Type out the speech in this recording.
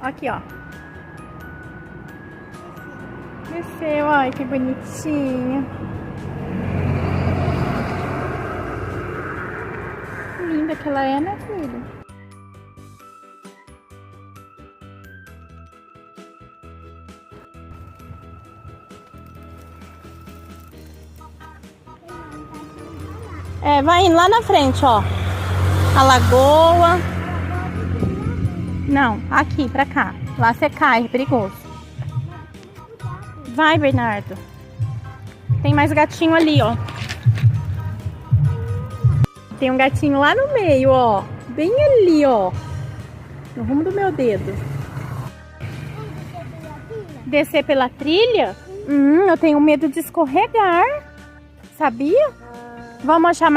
Aqui, ó. Desceu, olha que bonitinho. Linda que ela é, né, filha? É, vai indo lá na frente, ó. A lagoa. Não, aqui, pra cá. Lá você cai, é perigoso. Vai, Bernardo. Tem mais gatinho ali, ó. Tem um gatinho lá no meio, ó. Bem ali, ó. No rumo do meu dedo. Descer pela trilha? Eu tenho medo de escorregar. Sabia? Vamos achar mais.